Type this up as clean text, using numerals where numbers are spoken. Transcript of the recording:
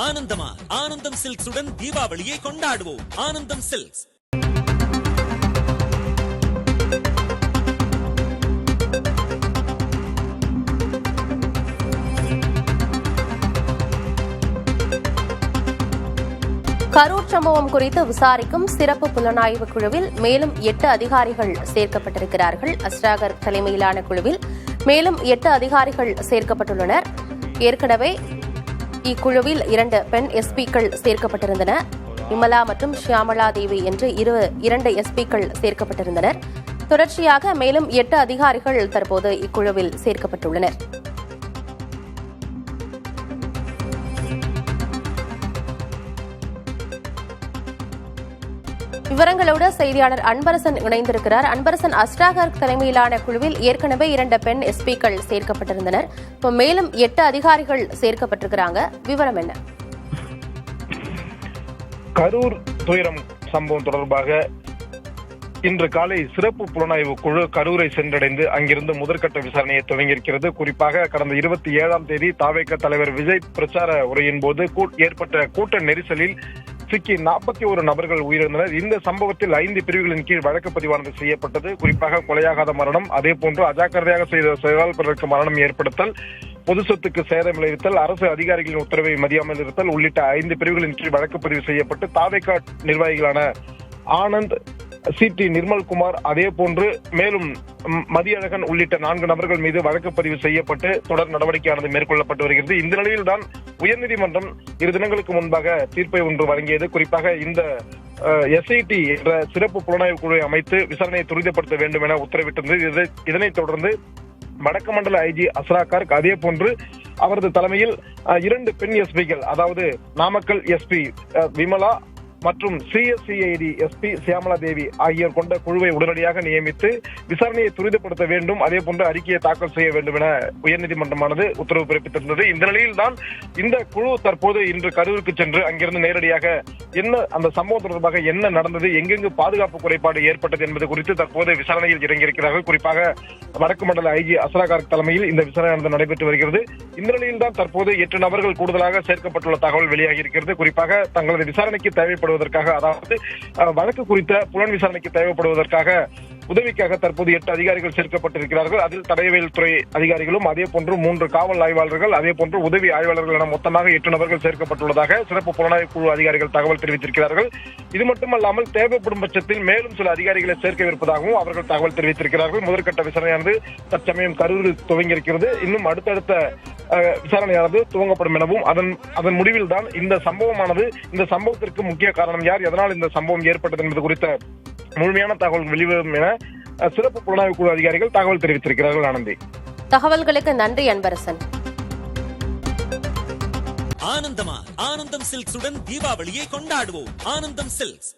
ஆனந்தமா ஆனந்தம் சில்க்ஸுடன் தீபாவளியை கொண்டாடுவோம். ஆனந்தம் சில்க்ஸ். கரூர் சம்பவம் குறித்து விசாரிக்கும் சிறப்பு புலனாய்வு குழுவில் மேலும் 8 அதிகாரிகள் சேர்க்கப்பட்டிருக்கிறார்கள். அஸ்ராகர் தலைமையிலான குழுவில் மேலும் 8 அதிகாரிகள் சேர்க்கப்பட்டுள்ளனர். ஏற்கனவே இக்குழுவில் 2 பெண் எஸ்பிக்கள் சேர்க்கப்பட்டிருந்தனர். விமலா மற்றும் ஷியாமலா தேவி என்று 2 எஸ்பிக்கள் சேர்க்கப்பட்டிருந்தனர். தொடர்ச்சியாக மேலும் 8 அதிகாரிகள் தற்போது இக்குழுவில் சேர்க்கப்பட்டுள்ளனர். விவரங்களோடு செய்தியாளர் அன்பரசன் இணைந்திருக்கிறார். அன்பரசன், அஸ்ராகர் தலைமையிலான குழுவில் ஏற்கனவே 2 பெண் எஸ்பிக்கள் சேர்க்கப்பட்டிருந்தனர். இப்போ மேலும் 8 அதிகாரிகள் சேர்க்கப்பட்டிருக்கிறாங்க. விவரம் என்ன? கரூர் துயரம் சம்பவம் தொடர்பாக இன்று காலை சிறப்பு புலனாய்வு குழு கரூரை சென்றடைந்து அங்கிருந்து முதற்கட்ட விசாரணையை தொடங்கியிருக்கிறது. குறிப்பாக கடந்த 27ஆம் தேதி தாவேக தலைவர் விஜய் பிரச்சார உரையின் போது ஏற்பட்ட கூட்ட நெரிசலில் சிக்கி 41 நபர்கள் உயிரிழந்தனர். இந்த சம்பவத்தில் 5 பிரிவுகளின் கீழ் வழக்கு பதிவானது செய்யப்பட்டது. குறிப்பாக கொலையாகாத மரணம், அதே போன்று அஜாக்கிரதையாக செய்த செயலால் பிறருக்கு மரணம் ஏற்படுத்தல், பொது சொத்துக்கு சேதம் விளைவித்தல், அரசு அதிகாரிகளின் உத்தரவை மதியாமல் இருத்தல் உள்ளிட்ட 5 பிரிவுகளின் கீழ் வழக்கு பதிவு செய்யப்பட்டு தாவேகா நிர்வாகிகளான ஆனந்த், சிடி நிர்மல்குமார், அதே போன்று மேலும் மதியழகன் உள்ளிட்ட 4 நபர்கள் மீது வழக்கு பதிவு செய்யப்பட்டு தொடர் நடவடிக்கையானது மேற்கொள்ளப்பட்டு வருகிறது. இந்த நிலையில்தான் உயர்நீதிமன்றம் 2 தினங்களுக்கு முன்பாக தீர்ப்பை ஒன்று வழங்கியது. குறிப்பாக இந்த எஸ்ஐடி என்ற சிறப்பு புலனாய்வு குழுவை அமைத்து விசாரணையை துரிதப்படுத்த வேண்டும் என உத்தரவிட்டிருந்தது. இதனைத் தொடர்ந்து வடக்கு மண்டல ஐஜி அஸ்ராகார், அதே போன்று அவரது தலைமையில் 2 பெண் எஸ்பிகள், அதாவது நாமக்கல் எஸ்பி விமலா மற்றும் சிஎஸ்சிஐடி எஸ்பி சியாமலா தேவி ஆகியோர் கொண்ட குழுவை உடனடியாக நியமித்து விசாரணையை துரிதப்படுத்த வேண்டும், அதே போன்று அறிக்கையை தாக்கல் செய்ய வேண்டும் என உயர்நீதிமன்றமானது உத்தரவு பிறப்பித்திருந்தது. இந்த நிலையில் தான் இந்த குழு தற்போது இன்று கரூருக்கு சென்று அங்கிருந்து நேரடியாக என்ன அந்த சம்பவம் தொடர்பாக என்ன நடந்தது, எங்கெங்கு பாதுகாப்பு குறைபாடு ஏற்பட்டது என்பது குறித்து தற்போது விசாரணையில் இறங்கியிருக்கிறார்கள். குறிப்பாக வடக்கு மண்டல ஐஜி அஸ்ராகார் தலைமையில் இந்த விசாரணை நடைபெற்று வருகிறது. இந்த நிலையில் தான் தற்போது 8 நபர்கள் கூடுதலாக சேர்க்கப்பட்டுள்ள தகவல் வெளியாகி இருக்கிறது. குறிப்பாக தங்களது விசாரணைக்கு தேவைப்படுவதற்காக, அதாவது வழக்கு குறித்த புலன் விசாரணைக்கு தேவைப்படுவதற்காக உதவிக்காக தற்போது 8 அதிகாரிகள் சேர்க்கப்பட்டிருக்கிறார்கள். அதில் தடயவியல் துறை அதிகாரிகளும், அதே போன்று 3 காவல் ஆய்வாளர்கள், அதே போன்று உதவி ஆய்வாளர்கள் என மொத்தமாக 8 நபர்கள் சேர்க்கப்பட்டுள்ளதாக சிறப்பு புலனாய்வு குழு அதிகாரிகள் தகவல் தெரிவித்திருக்கிறார்கள். இது மட்டுமல்லாமல் தேவைப்படும் பட்சத்தில் மேலும் சில அதிகாரிகளை சேர்க்கவிருப்பதாகவும் அவர்கள் தகவல் தெரிவித்திருக்கிறார்கள். முதற்கட்ட விசாரணையானது தற்சமயம் கரூரில் துவங்கியிருக்கிறது. இன்னும் அடுத்தடுத்த விசாரணையானது துவங்கப்படும் எனவும் அதன் முடிவில் தான் இந்த சம்பவத்திற்கு முக்கிய காரணம் யார், எதனால் இந்த சம்பவம் ஏற்பட்டது என்பது குறித்த முழுமையான தகவல் வெளிவரும் என சிறப்பு புலனாய்வு குழு அதிகாரிகள் தகவல் தெரிவித்திருக்கிறார்கள். ஆனந்தி, தகவல்களுக்கு நன்றி அன்பரசன். ஆனந்தமா ஆனந்தம் சில்க்ஸுடன் தீபாவளியை கொண்டாடுவோம். ஆனந்தம் சில்க்ஸ்.